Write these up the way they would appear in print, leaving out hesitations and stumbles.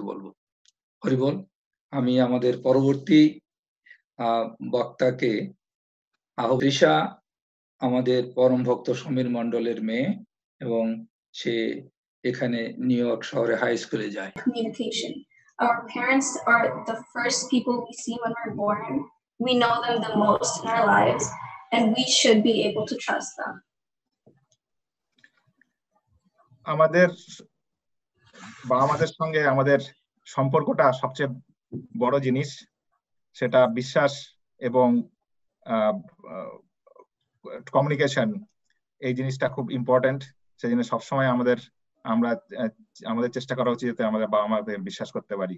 বলবো। হরিবল। আমি আমাদের পরবর্তী বক্তাকে তৃষা আমাদের পরম ভক্ত সমীর মণ্ডলের মেয়ে এবং সে এখানে নিউ ইয়র্ক শহরে হাই স্কুলে যায়। Communication. Our parents are the first people we see when we're born. We know them the most in our lives, and we should be able to trust them. আমাদের সঙ্গে আমাদের সম্পর্কটা সবচেয়ে বড় জিনিস, সেটা বিশ্বাস এবং কমিউনিকেশন। এই জিনিসটা খুব ইম্পর্টেন্ট। সেই জন্য সবসময় আমাদের চেষ্টা করা উচিত যাতে আমাদের বাবা মাদের বিশ্বাস করতে পারি।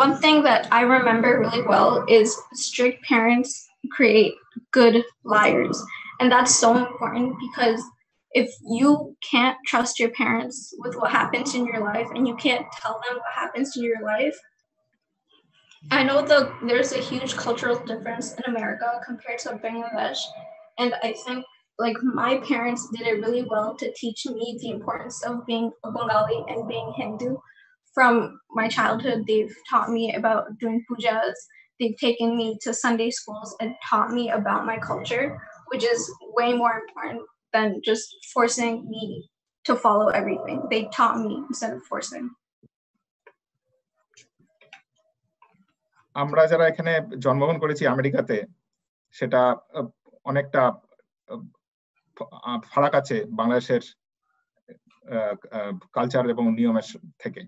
One thing that I remember really well is strict parents create good liars. And that's so important because if you can't trust your parents with what happens in your life and you can't tell them what happens in your life, I know there's a huge cultural difference in America compared to Bangladesh. And I think like my parents did it really well to teach me the importance of being a Bengali and being Hindu. From my childhood, they've taught me about doing pujas. They've taken me to Sunday schools and taught me about my culture, which is way more important than just forcing me to follow everything. They taught me instead of forcing. আমরা যারা এখানে জন্মগ্রহণ করেছি আমেরিকাতে, সেটা অনেকটা ফারাক আছে বাংলাদেশের কালচার এবং নিয়মের থেকে।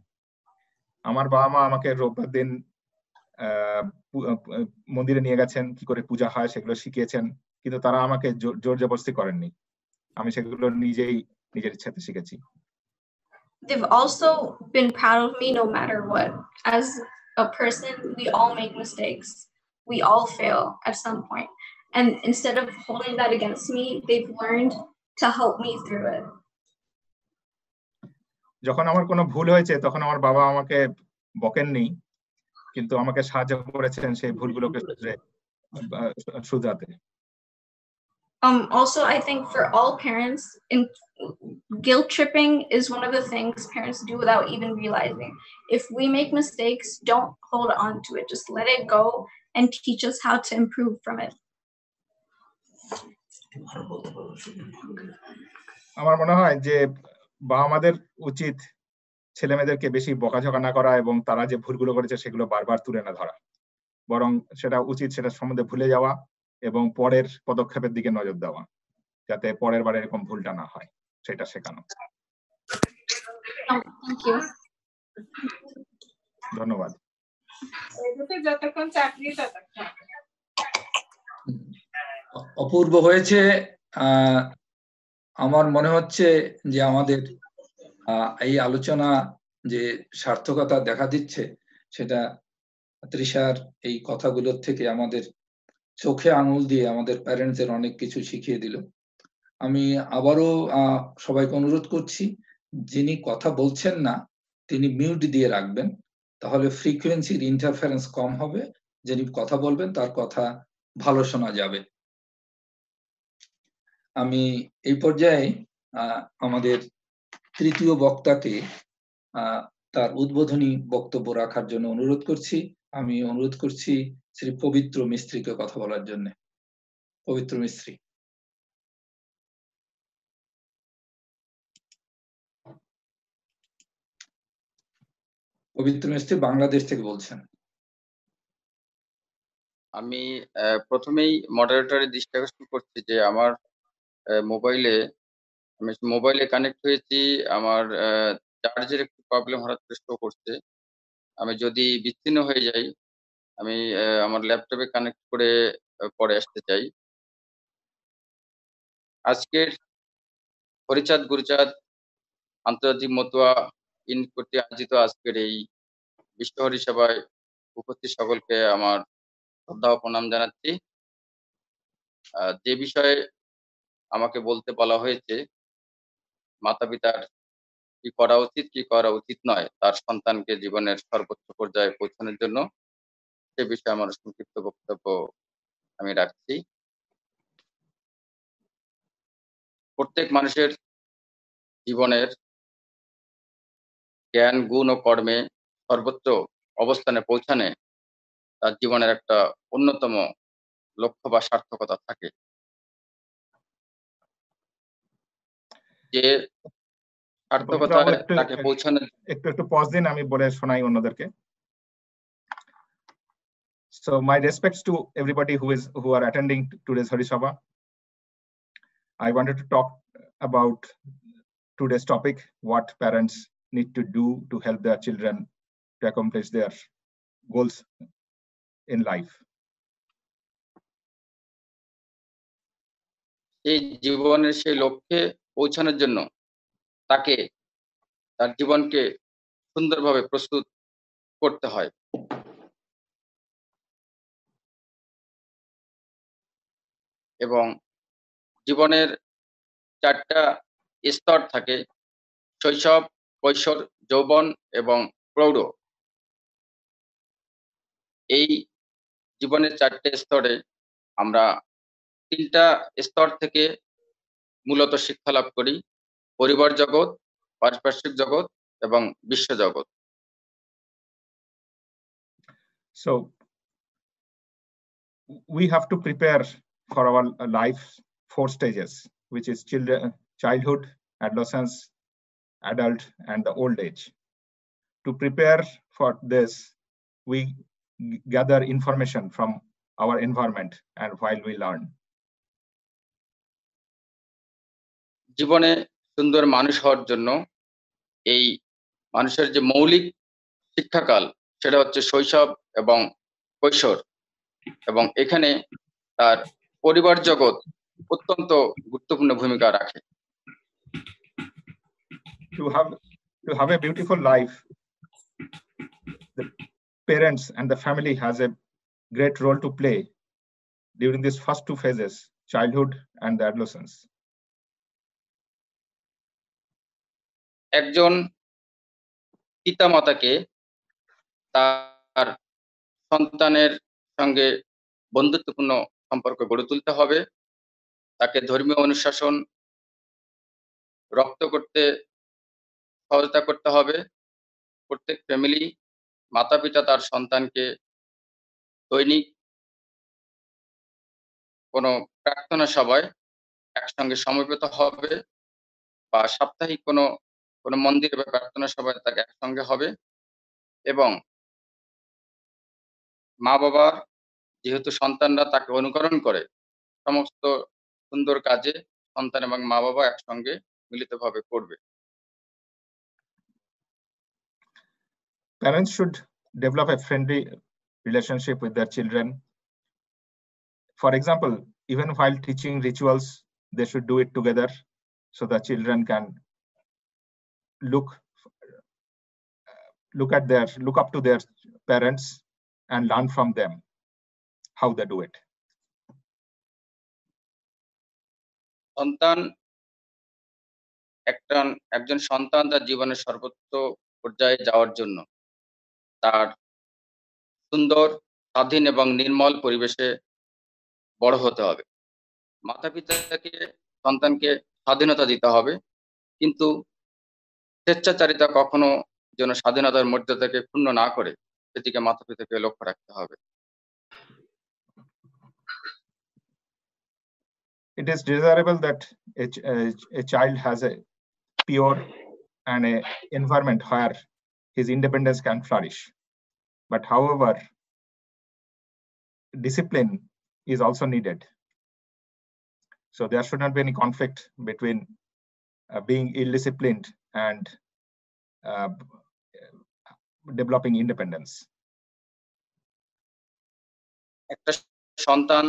আমার বাবা মা আমাকে রোববার দিন মন্দিরে নিয়ে গেছেন, কি করে পূজা হয় সেগুলো শিখিয়েছেন, কিন্তু তারা আমাকে জোর জবরদস্তি করেননি। আমি সেগুলো নিজের ইচ্ছাতে শিখেছি। They've also been proud of me no matter what. As a person, we all make mistakes. We all fail at some point. And instead of holding that against me, they've learned to help me through it. যখন আমার কোনো ভুল হয়েছে তখন আমার বাবা আমাকে বকেননি, কিন্তু আমাকে সাহায্য করেছেন সেই ভুলগুলোকে শুধরাতে। Also, I think for all parents, guilt tripping is one of the things parents do without even realizing. If we make mistakes, don't hold on to it. Just let it go and teach us how to improve from it. আমার মনে হয় যে বাবা মাদের উচিত ছেলে মেয়েদেরকে বেশি বকাঝকা না করা এবং তারা যে ভুলগুলো করেছে সেগুলো বারবার তুলে না ধরা, বরং সেটা উচিত সেটা সম্বন্ধে ভুলে যাওয়া এবং পরের পদক্ষেপের দিকে নজর দেওয়া, যাতে পরের বার এরকম ভুলটা না হয়, সেটা শেখানো। ধন্যবাদ। অপূর্ব হয়েছে। আমার মনে হচ্ছে যে আমাদের এই আলোচনা যে সার্থকতা দেখা দিচ্ছে, সেটা তৃষার এই কথাগুলোর থেকে আমাদের চোখে আঙুল দিয়ে আমাদের প্যারেন্টসদের অনেক কিছু শিখিয়ে দিল। আমি আবারও সবাইকে অনুরোধ করছি, যিনি কথা বলছেন না তিনি মিউট দিয়ে রাখবেন, তাহলে ফ্রিকোয়েন্সির ইন্টারফারেন্স কম হবে। যিনি কথা বলবেন তার কথা ভালো শোনা যাবে। আমি এই পর্যায়ে আমাদের তৃতীয় বক্তাকে তার উদ্বোধনী বক্তব্য রাখার জন্য অনুরোধ করছি। আমি অনুরোধ করছি শ্রী পবিত্র মিস্ত্রিকে কথা বলার জন্য। পবিত্র মিস্ত্রি। পবিত্র মিস্ত্রি বাংলাদেশ থেকে বলছেন। আমি প্রথমেই মডারেটরের দৃষ্টি আকর্ষণ করছি যে আমার মোবাইলে কানেক্ট হয়েছি, আমার চার্জের একটু প্রবলেম হঠাৎ করে শো করছে। আমি যদি বিচ্ছিন্ন হয়ে যাই, আমি আমার ল্যাপটপে কানেক্ট করে পরে আসতে চাই। আজকের হরিচাঁদ গুরুচাঁদ আন্তর্জাতিক মতুয়া ইন কর্তৃক আয়োজিত আজকের এই বিশ্ব হরি সভায় উপস্থিত সকলকে আমার শ্রদ্ধা ও প্রণাম জানাচ্ছি। যে বিষয়ে আমাকে বলতে বলা হয়েছে, মাতা পিতার কি করা উচিত কি করা উচিত নয় তার সন্তানকে জীবনের সর্বোচ্চ পর্যায়ে পৌঁছানোর জন্য, সে বিষয়ে আমার সংক্ষিপ্ত বক্তব্য আমি রাখছি। প্রত্যেক মানুষের জীবনের জ্ঞান গুণ ও কর্মে সর্বোচ্চ অবস্থানে পৌঁছানে তার জীবনের একটা অন্যতম লক্ষ্য বা সার্থকতা থাকে। যে সার্থকতায় তাকে পৌঁছানোর একটু পজ দিন, আমি বলে শোনাই অন্যদেরকে। So my respects to everybody who are attending today's Hari Sabha. I wanted to talk about today's topic: what parents need to do to help their children to accomplish their goals in life. এই জীবনের সেই লক্ষ্যে পৌঁছানোর জন্য তাকে তার জীবনকে সুন্দরভাবে প্রস্তুত করতে হয়। এবং জীবনের 4টা স্তর থাকে: শৈশব, কৈশোর, যৌবন এবং প্রৌঢ়। এই জীবনের 4টে স্তরে আমরা 3টা স্তর থেকে মূলত শিক্ষা লাভ করি: পরিবার জগৎ, পারিপার্শ্বিক জগৎ এবং বিশ্ব জগৎ। So we have to prepare for our life 4 stages, which is childhood, adolescence, adult, and the old age. To prepare for this, we gather information from our environment and while we learn. জীবনে সুন্দর মানুষ হওয়ার জন্য এই মানুষের যে মৌলিক শিক্ষাকাল সেটা হচ্ছে শৈশব এবং কৈশোর, এবং এখানে তার পরিবার জগৎ অত্যন্ত গুরুত্বপূর্ণ ভূমিকা রাখে। To have a beautiful life, the parents and the family has a great role to play during these first 2 phases, childhood and the adolescence. একজন পিতামাতাকে তার সন্তানের সঙ্গে বন্ধুত্বপূর্ণ সম্পর্ক গড়ে তুলতে হবে, তাকে ধর্মীয় অনুশাসন রপ্ত করতে সহায়তা করতে হবে। প্রত্যেক ফ্যামিলি, মাতা-পিতা তার সন্তানকে দৈনিক কোনো প্রার্থনা সভায় একসঙ্গে সমবেত হবে, বা সাপ্তাহিক কোনো মন্দির বা প্রার্থনা সভায় তাকে একসঙ্গে হবে। এবং মা-বাবা, যেহেতু সন্তানরা তাকে অনুকরণ করে, সমস্ত সুন্দর কাজে সন্তান এবং মা-বাবা একসঙ্গে মিলিতভাবে করবে। Parents should develop a friendly relationship with their children. For example, even while teaching rituals, they should do it together so the children can look up to their parents and learn from them how they do it. একজন সন্তান তার জীবনের সর্বোচ্চ পর্যায়ে যাওয়ার জন্য তার সুন্দর, স্বাধীন এবং নির্মল পরিবেশে বড় হতে হবে। মাতা-পিতাকে সন্তানকে স্বাধীনতা দিতে হবে, কিন্তু স্বেচ্ছাচারিতা কখনো যেন স্বাধীনতার মর্যাদাকে ক্ষুণ্ণ না করে, সেদিকে মাতা-পিতাকে লক্ষ্য রাখতে হবে। It is desirable that a child has a pure and a environment where his independence can flourish. But however, discipline is also needed. So there should not be any conflict between being ill-disciplined and developing independence. একটা সন্তান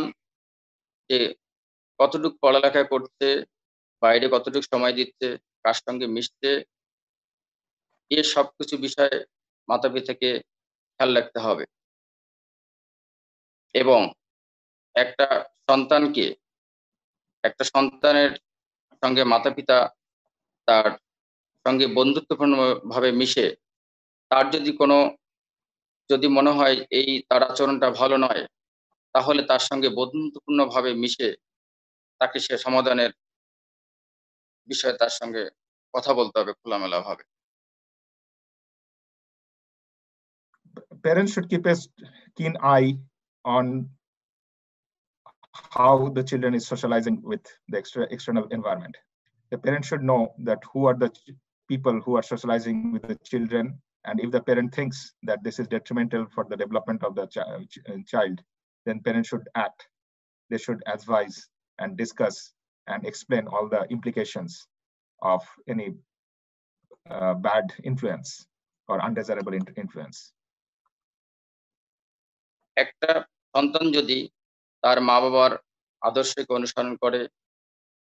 যে কতটুকু পড়ালেখা করছে, বাইরে কতটুকু সময় দিচ্ছে, কার সঙ্গে মিশছে, এই সবকিছু বিষয়ে মাতা-পিতাকে খেয়াল রাখতে হবে। এবং একটা সন্তানের সঙ্গে মাতা-পিতা তার সঙ্গে বন্ধুত্বপূর্ণ ভাবে মিশে, তার যদি মনে হয় তার আচরণটা ভালো নয়, তাহলে তার সঙ্গে বন্ধুত্বপূর্ণ ভাবে মিশে তাকে সে সমাধানের বিষয়ে তার সঙ্গে কথা বলতে হবে খোলামেলা ভাবে। Parents should keep a keen eye on how the children is socializing with the external environment. The parents should know that who are the people who are socializing with the children, and if the parent thinks that this is detrimental for the development of the child, then parents should act. They should advise and discuss and explain all the implications of any bad influence or undesirable influence. একটা সন্তান যদি তার মা বাবার আদর্শকে অনুসরণ করে,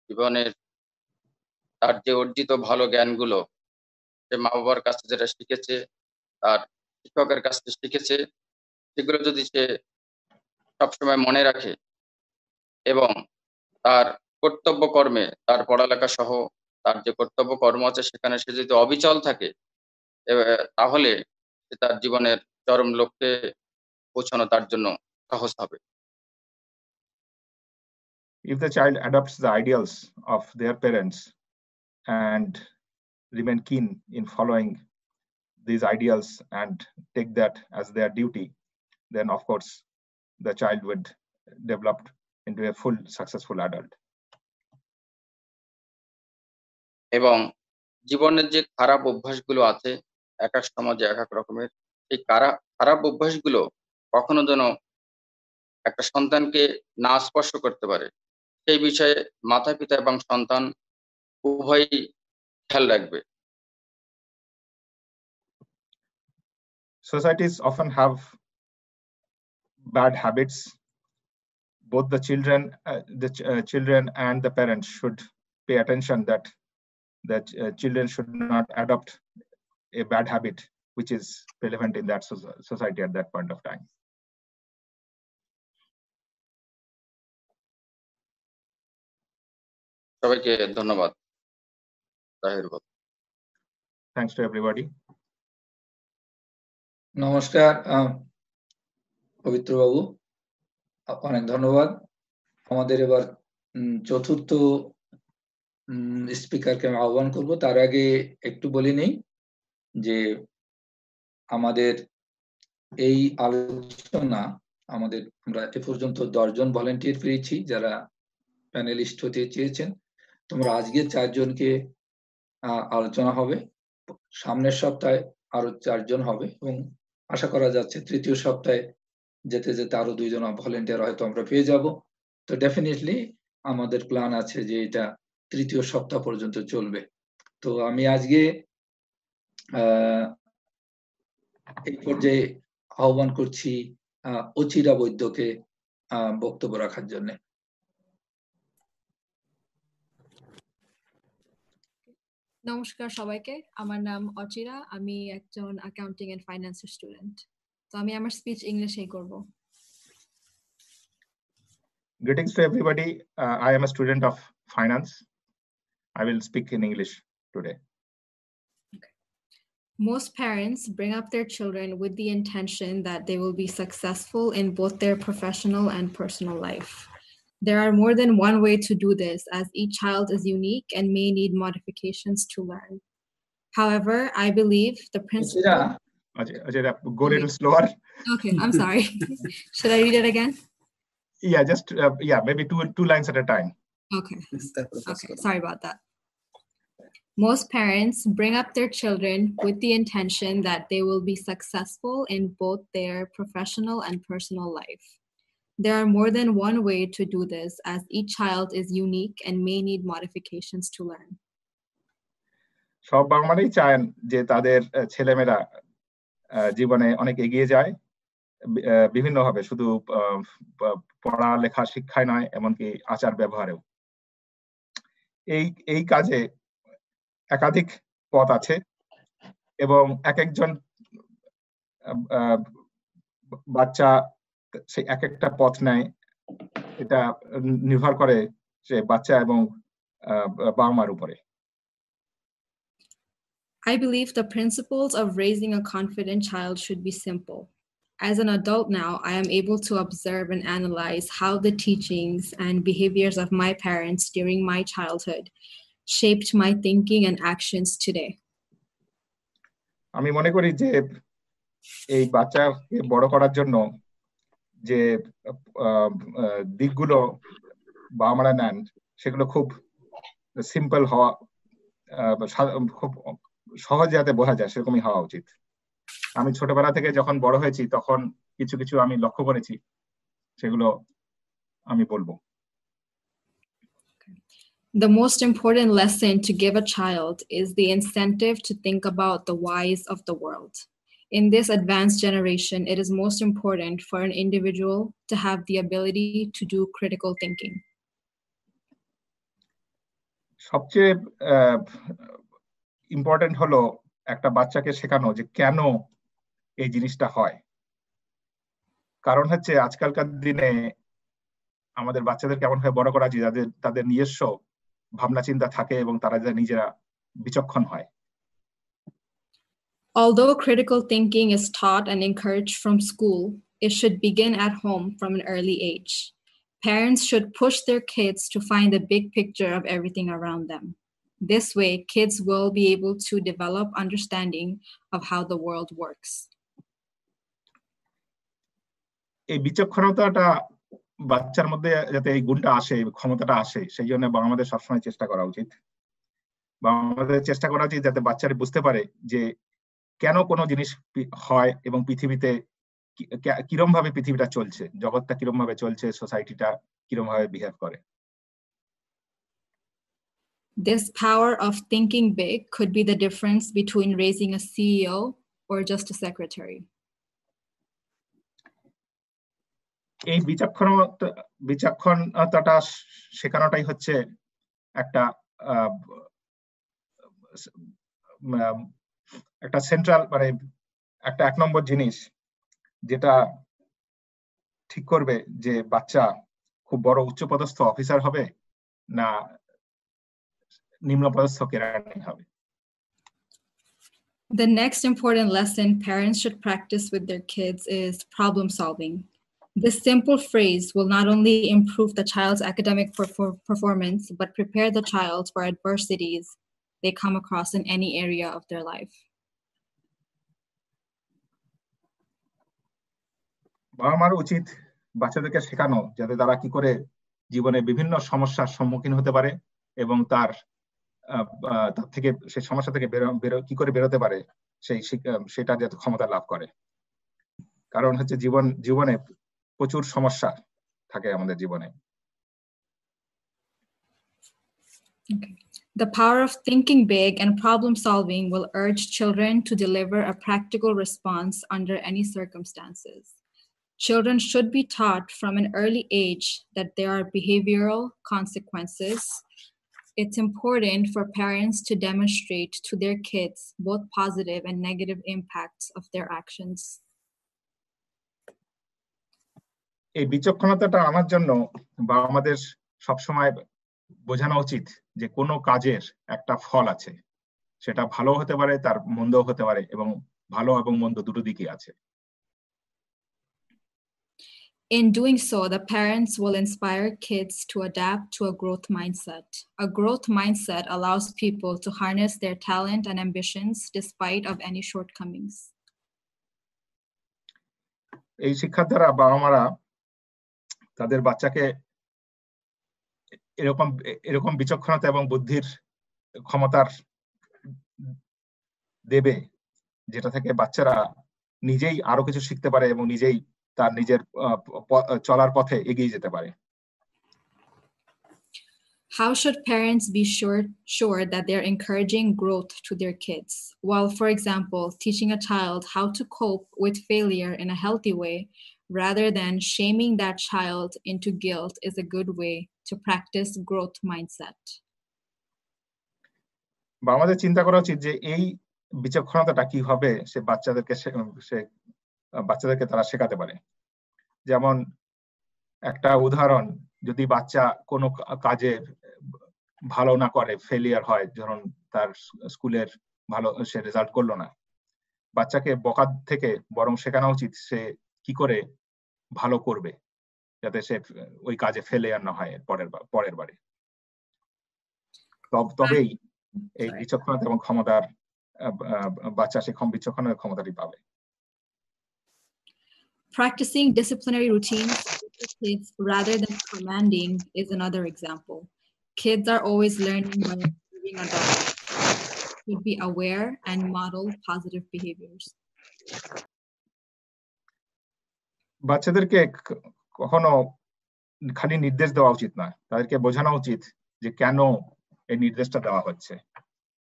জীবনের তার যে অর্জিত ভালো জ্ঞানগুলো সে মা বাবার কাছে যেটা শিখেছে, তার শিক্ষকের কাছ থেকে শিখেছে, সেগুলো যদি সে সবসময় মনে রাখে এবং তার কর্তব্য কর্মে, তার পড়ালেখা সহ তার যে কর্তব্য কর্ম আছে সেখানে সে যদি অবিচল থাকে, তাহলে সে তার জীবনের চরম লক্ষ্যে পৌঁছানো তার জন্য সহজ হবে। If the child adopts the ideals of their parents and remain keen in following these ideals and take that as their duty, then of course the child would develop into a full successful adult. এবং জীবনের যে খারাপ অভ্যাসগুলো আছে, এক এক সমাজে এক এক রকমের, এই খারাপ অভ্যাসগুলো কখনো যেন একটা সন্তানকে না স্পর্শ করতে পারে, সেই বিষয়ে মাতা পিতা এবং সন্তান উভয়ই খেয়াল রাখবে। Societies often have bad habits. Both the children and the parents should pay attention that children should not adopt a bad habit which is relevant in that society at that point of time. সবাইকে ধন্যবাদ। Thanks to everybody. নমস্কার পবিত্র বাবু, অনেক ধন্যবাদ। আমাদের এবার চতুর্থ স্পিকারকে আমি আহ্বান করব। তার আগে একটু বলে নেই যে আমাদের এই আলোচনা আমরা এ পর্যন্ত 10 জন ভলেন্টিয়ার পেয়েছি যারা প্যানেলিস্ট হতে চেয়েছেন। তোমরা আজকে 4 জনকে আলোচনা হবে, সামনের সপ্তাহে আরো 4 জন হবে এবং আশা করা যাচ্ছে তৃতীয় সপ্তাহে যেতে যেতে আরো 2 জন ভলেন্টিয়ার হয়তো আমরা পেয়ে যাব। তো ডেফিনেটলি আমাদের প্ল্যান আছে যে এটা তৃতীয় সপ্তাহ পর্যন্ত চলবে। তো আমি আজকে এই পর্যায়ে আহ্বান করছি অচিরা বৈদ্যকে বক্তব্য রাখার জন্য। নমস্কার সবাইকে, আমার নাম অচিরা, আমি একজন অ্যাকাউন্টিং এন্ড ফাইন্যান্সের স্টুডেন্ট। তো আমি আমার স্পিচ ইংলিশেই করব। Greetings to everybody. I am a student of finance. I will speak in English today. Okay. Most parents bring up their children with the intention that they will be successful in both their professional and personal life. There are more than one way to do this, as each child is unique and may need modifications to learn. However, I believe the principle... Ajira, go a little slower. Okay, I'm sorry. Should I read it again? Yeah, just maybe two lines at a time. Okay, sorry about that. Most parents bring up their children with the intention that they will be successful in both their professional and personal life. There are more than one way to do this, as each child is unique and may need modifications to learn. সব বাবা মাই চান যে তাদের ছেলেমেয়েরা জীবনে অনেক এগিয়ে যায় বিভিন্নভাবে, শুধু পড়ালেখা শিক্ষায় নয়, এমনকি আচার ব্যবহারেও। এই কাজে একাধিক পথ আছে এবং একজন বাচ্চা সেই একটা পথ নেয়। এটা নির্ভর করে যে বাচ্চা এবং বাবা মার উপরে। I believe the principles of raising a confident child should be simple. As an adult now, I am able to observe and analyze how the teachings and behaviors of my parents during my childhood shaped my thinking and actions today. আমি মনে করি যে এই বাচ্চাকে বড় করার জন্য যে দিকগুলো বাবা মারা নেন সেগুলো খুব সিম্পল হওয়া, খুব সহজ যাতে বোঝা যায় সেরকমই হওয়া উচিত। আমি ছোটবেলা থেকে যখন বড় হয়েছি তখন কিছু কিছু আমি লক্ষ্য করেছি, সেগুলো আমি বলবো। The most important lesson to give a child is the incentive to think about the whys of the world. In this advanced generation, it is most important for an individual to have the ability to do critical thinking. সবচেয়ে important হলো একটা বাচ্চাকে শেখানো যে কেন এই জিনিসটা হয়। কারণ হচ্ছে আজকালকার দিনে আমাদের বাচ্চাদের কেমন ভাবে বড় করা যায় যাদের তাদের নিজস্ব ভাবনা চিন্তা থাকে এবং তারা নিজেরা বিচক্ষণ হয়। Although critical thinking is taught and encouraged from school, it should begin at home from an early age. Parents should push their kids to find the big picture of everything around them. This way, kids will be able to develop understanding of how the world works. এই বিচক্ষণতাটা বাচ্চার মধ্যে যাতে এই গুণটা আসে, ক্ষমতাটা আসে, সেই জন্য আমাদের সবসময় চেষ্টা করা উচিত। বা আমাদের চেষ্টা করা উচিত যাতে বাচ্চারা বুঝতে পারে যে কেন কোনো জিনিস হয় এবং পৃথিবীতে কিরম ভাবে পৃথিবীটা চলছে, জগৎটা কিরম ভাবে চলছে, সোসাইটিটা কিরম ভাবে বিহেভ করে। This power of thinking big could be the difference between raising a CEO or just a secretary. এই বিচক্ষণতাটা শেখানোটাই হচ্ছে একটা সেন্ট্রাল, মানে একটা 1 নম্বর জিনিস যেটা ঠিক করবে যে বাচ্চা খুব বড় উচ্চপদস্থ অফিসার হবে না নিম্নপদস্থ কেরানি হবে। The next important lesson parents should practice with their kids is problem solving. This simple phrase will not only improve the child's academic performance, but prepare the child for adversities they come across in any area of their life. বাবা মার উচিত বাচ্চাদেরকে শেখানো যাতে তারা কি করে জীবনে বিভিন্ন সমস্যার সম্মুখীন হতে পারে এবং তার থেকে সেই সমস্যা থেকে কি করে বেরোতে পারে সেটা যাতে ক্ষমতা লাভ করে। কারণ হচ্ছে জীবনে প্রচুর সমস্যা থাকে আমাদের জীবনে। Okay. The power of thinking big and problem solving will urge children to deliver a practical response under any circumstances. Children should be taught from an early age that there are behavioral consequences. It's important for parents to demonstrate to their kids both positive and negative impacts of their actions. এই বিচক্ষণতাটা আমার জন্য বা আমাদের সবসময় বোঝানো উচিত যে কোনো কাজের একটা ফল আছে, সেটা ভালো হতে পারে, তার মন্দও হতে পারে, এবং ভালো এবং মন্দ দুটো দিকই আছে। In doing so, the parents will inspire kids to adapt to a growth mindset. A growth mindset allows people to harness their talent and ambitions despite of any shortcomings. এই শিক্ষার দ্বারা বাবা মারা তাদের বাচ্চাকে এরকম বিচক্ষণতা এবং বুদ্ধির ক্ষমতার দেবে যেটা থেকে বাচ্চারা নিজেই আরো কিছু শিখতে পারে এবং নিজেই তার নিজের চলার পথে এগিয়ে যেতে পারে। How should parents be sure that they're encouraging growth to their kids? While, for example, teaching a child how to cope with failure in a healthy way, rather than shaming that child into guilt, is a good way to practice growth mindset. বা আমাদের চিন্তা করা উচিত যে এই বিচক্ষণতাটা কিভাবে বাচ্চাদেরকে তারা শেখাতে পারে। যেমন একটা উদাহরণ, যদি বাচ্চা কোনো কাজে ভালো না করে, ফেলিয়ার হয়, ধরুন তার স্কুলের ভালো সে রেজাল্ট করলো না, বাচ্চাকে বকার থেকে বরং শেখানো উচিত সে কি করে ভালো করবে যাতে সে ওই কাজে ফেলিয়ার না হয় পরের বারে। তবেই এই Sorry. বিচক্ষণতা এবং ক্ষমতার বাচ্চা সে বিচক্ষণের ক্ষমতাটি পাবে। Practicing disciplinary routines with kids rather than commanding is another example. Kids are always learning by observing adults. Should be aware and model positive behaviors. বাচ্চাদেরকে কখনো খালি নির্দেশ দেওয়া উচিত নয়, তাদেরকে বোঝানো উচিত যে কেন এই নির্দেশটা দেওয়া হচ্ছে,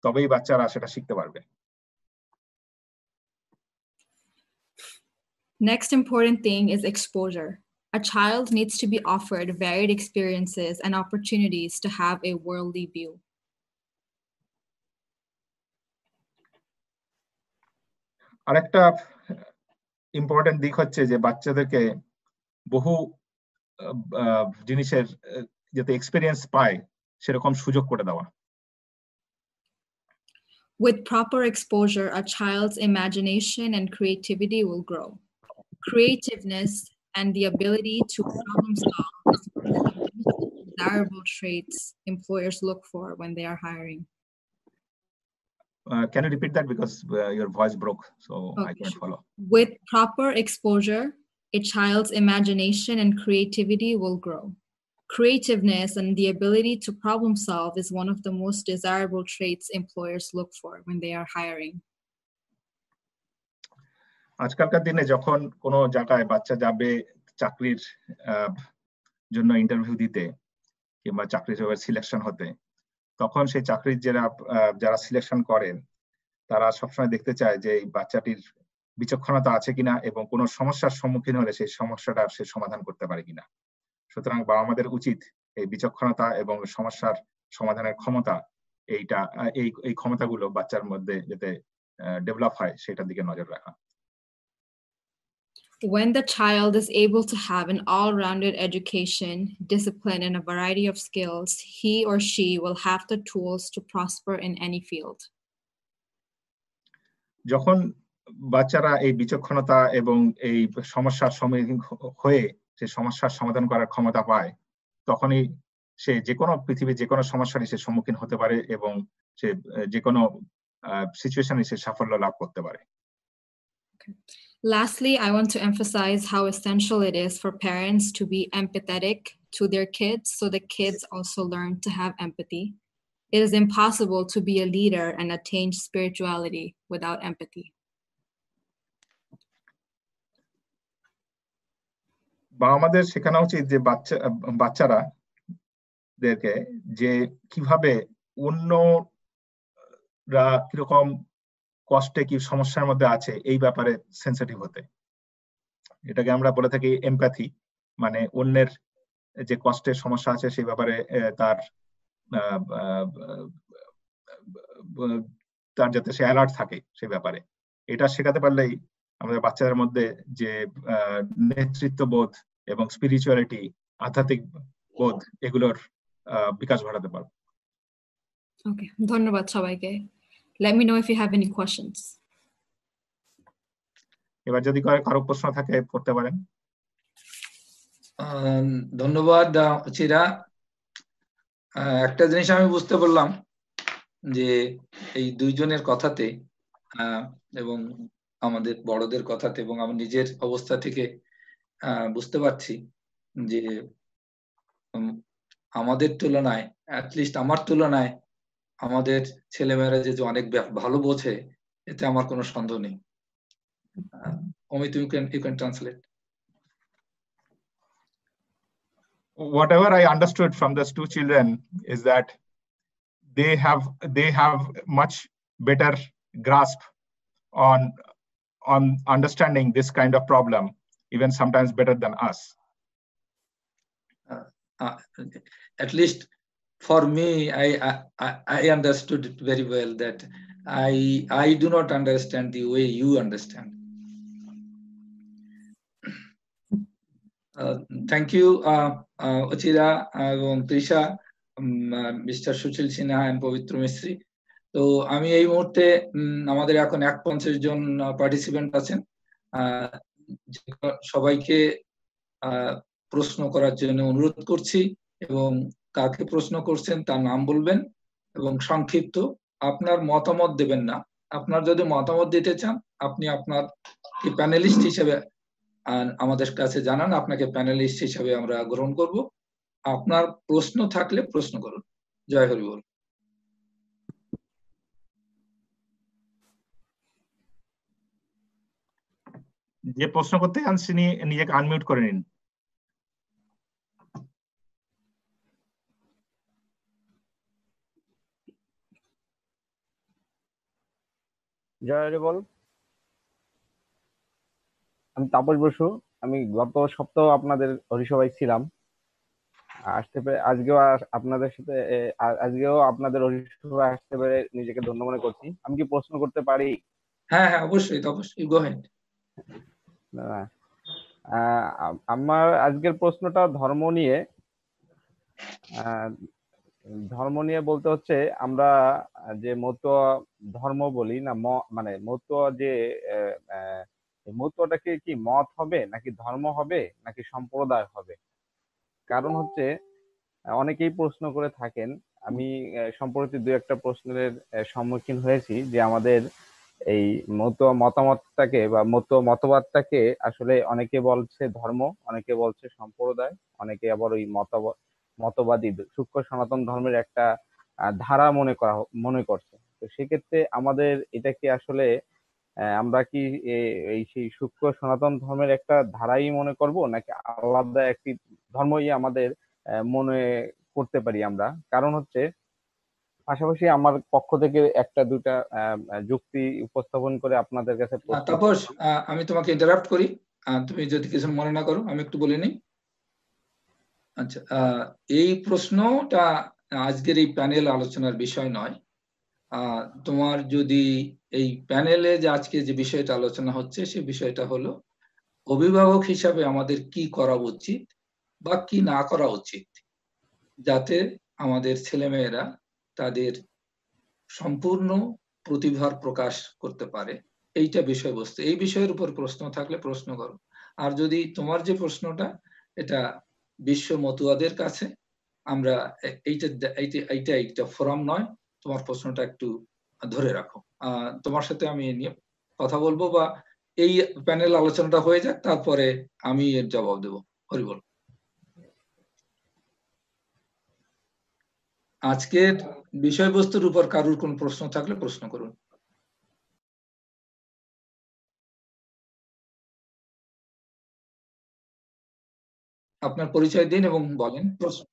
তবেই বাচ্চারা সেটা শিখতে পারবে। Next important thing is exposure. A child needs to be offered varied experiences and opportunities to have a worldly view. আরেকটা ইম্পর্টেন্ট দিক হচ্ছে যে বাচ্চাদেরকে বহু জিনিসের যাতে এক্সপেরিয়েন্স পায় সেরকম সুযোগ করে দেওয়া। With proper exposure, a child's imagination and creativity will grow. Creativeness and the ability to problem solve is one of the most desirable traits employers look for when they are hiring. Can you repeat that, because your voice broke, so I Okay, couldn't sure. follow. With proper exposure, a child's imagination and creativity will grow. Creativeness and the ability to problem solve is one of the most desirable traits employers look for when they are hiring. আজকালকার দিনে যখন কোনো জায়গায় বাচ্চা যাবে চাকরির জন্য interview দিতে কিংবা চাকরির সিলেকশন হতে, তখন সেই চাকরির যারা সিলেকশন করেন তারা সবসময় দেখতে চায় যে এই বাচ্চাটির বিচক্ষণতা আছে কিনা এবং কোনো সমস্যার সম্মুখীন হলে সেই সমস্যাটা সে সমাধান করতে পারে কিনা। সুতরাং আমাদের উচিত এই বিচক্ষণতা এবং সমস্যার সমাধানের ক্ষমতা, এই ক্ষমতাগুলো বাচ্চার মধ্যে যাতে ডেভেলপ হয় সেটার দিকে নজর রাখা। When the child is able to have an all-rounded education, discipline, and a variety of skills, he or she will have the tools to prosper in any field. যখন বাচ্চারা এই বিচক্ষণতা এবং এই সমস্যার সম্মুখীন হয়ে সে সমস্যার সমাধান করার ক্ষমতা পায়, তখনই সে যে কোনো পৃথিবীর যে কোনো সমস্যারই সে সম্মুখীন হতে পারে এবং সে যে কোনো সিচুয়েশনে সে সাফল্য লাভ করতে পারে। Lastly, I want to emphasize how essential it is for parents to be empathetic to their kids so the kids also learn to have empathy. It is impossible to be a leader and attain spirituality without empathy. আমাদের শেখানো উচিত যে বাচ্চারা দেরকে যে কিভাবে অন্যরা কিরকম কষ্টে কি সমস্যার মধ্যে আছে এই ব্যাপারে সেন্সিটিভ হতে। এটাকে আমরা বলে থাকি এমপ্যাথি, মানে অন্যের যে কষ্টের সমস্যা আছে সেই ব্যাপারে তার যাতে সে অ্যালার্ট থাকে সেই ব্যাপারে। এটা শেখাতে পারলেই আমাদের বাচ্চাদের মধ্যে যে নেতৃত্ববোধ এবং স্পিরিচুয়ালিটি, আধ্যাত্মিক বোধ, এগুলোর বিকাশ ঘটাতে পারবে। Okay, ধন্যবাদ সবাইকে। Let me know if you have any questions. এবার যদি কারো প্রশ্ন থাকে করতে পারেন। ধন্যবাদ চিরা। একটা জিনিস আমি বুঝতে পারলাম যে এই দুইজনের কথাতে এবং আমাদের বড়দের কথাতে এবং আমার নিজের অবস্থা থেকে বুঝতে পারছি যে আমাদের তুলনায়, অ্যাটলিস্ট আমার তুলনায়, আমাদের ছেলেমেয়েরা যে অনেক ভালো বোঝে এতে আমার কোনো সন্দেহ নেই। Amit, you can translate. Whatever I understood from those two children is that they have much better grasp on understanding this kind of problem, even sometimes better than us. At least for me, I understood it very well that I do not understand the way you understand. Thank you, Ochira এবং Trisha, mister সুশীল সিনহা এবং পবিত্র মিস্ত্রি। তো আমি এই মুহূর্তে আমাদের এখন 150 জন পার্টিসিপেন্ট আছেন, সবাইকে প্রশ্ন করার জন্য অনুরোধ করছি এবং কাকে প্রশ্ন করছেন তার নাম বলবেন এবং সংক্ষিপ্ত। আপনার মতামত দেবেন না। আপনার যদি মতামত দিতে চান, আপনি আপনার প্যানেলিস্ট হিসেবে আমাদের কাছে জানান, আপনাকে প্যানেলিস্ট হিসেবে আমরা গ্রহণ করব। আপনার প্রশ্ন থাকলে প্রশ্ন করুন। জয় হরি বল। যে প্রশ্ন করতে চান তিনি নিজেকে আনমিউট করে নিন। জয় হরি বল। আমি তাপস বসু। আমি গত সপ্তাহ আপনাদের হরিসভায় ছিলাম। আসতে পেরে আজকেও আপনাদের হরিসভায় আসতে পেরে নিজেকে ধন্য মনে করছি। আমি কি প্রশ্ন করতে পারি? হ্যাঁ হ্যাঁ, অবশ্যই অবশ্যই, গো হেড। আমার আজকের প্রশ্নটা ধর্ম নিয়ে। ধর্ম নিয়ে বলতে হচ্ছে, আমরা যে মতুয়া ধর্ম বলি না, মানে মতুয়া যে মতুয়াটাকে কি মত হবে নাকি ধর্ম হবে নাকি সম্প্রদায় হবে? কারণ হচ্ছে অনেকেই প্রশ্ন করে থাকেন। আমি সম্প্রতি দু একটা প্রশ্নের সম্মুখীন হয়েছি যে আমাদের এই মতুয়া মতামতটাকে বা মতুয়া মতবাদটাকে আসলে অনেকে বলছে ধর্ম, অনেকে বলছে সম্প্রদায়, অনেকে আবার ওই মতবাদী সূক্ষ্ম সনাতন ধর্মের একটা ধারা মনে করছে। তো সেক্ষেত্রে আমাদের এটা কি আসলে আমরা কি এই সেই সূক্ষ্ম সনাতন ধর্মের একটা ধারাই মনে করব নাকি আলাদা একটি ধর্মই আমাদের মনে করতে পারি আমরা? কারণ হচ্ছে পাশাপাশি আমার পক্ষ থেকে একটা দুটা যুক্তি উপস্থাপন করে আপনাদের কাছে প্রশ্ন। তাপস, আমি তোমাকে ইন্টারাপ্ট করি, তুমি যদি কিছু মনে না করো, আমি একটু বলে নিই। আচ্ছা, এই প্রশ্নটা আজকের এই প্যানেল আলোচনার বিষয় নয়। তোমার যদি এই প্যানেলে যে আজকে যে বিষয়টা আলোচনা হচ্ছে, সেই বিষয়টা হলো অভিভাবক হিসাবে আমাদের কি করা উচিত বা কি না করা উচিত, যাতে আমাদের ছেলেমেয়েরা তাদের সম্পূর্ণ প্রতিভার প্রকাশ করতে পারে। এইটা বিষয়বস্তু। এই বিষয়ের উপর প্রশ্ন থাকলে প্রশ্ন করো। আর যদি তোমার যে প্রশ্নটা, এটা বিশ্ব মতুয়াদের কাছে, আমরা এইটা ফোরাম নয়, তোমার প্রশ্নটা একটু ধরে রাখো। তোমার সাথে আমি নিয়ে কথা বলবো, বা এই প্যানেল আলোচনাটা হয়ে যাক, তারপরে আমি এর জবাব দেবো। হরিবল। আজকের বিষয়বস্তুর উপর কারুর কোন প্রশ্ন থাকলে প্রশ্ন করুন। আপনার পরিচয় দিন এবং বলেন প্রশ্ন।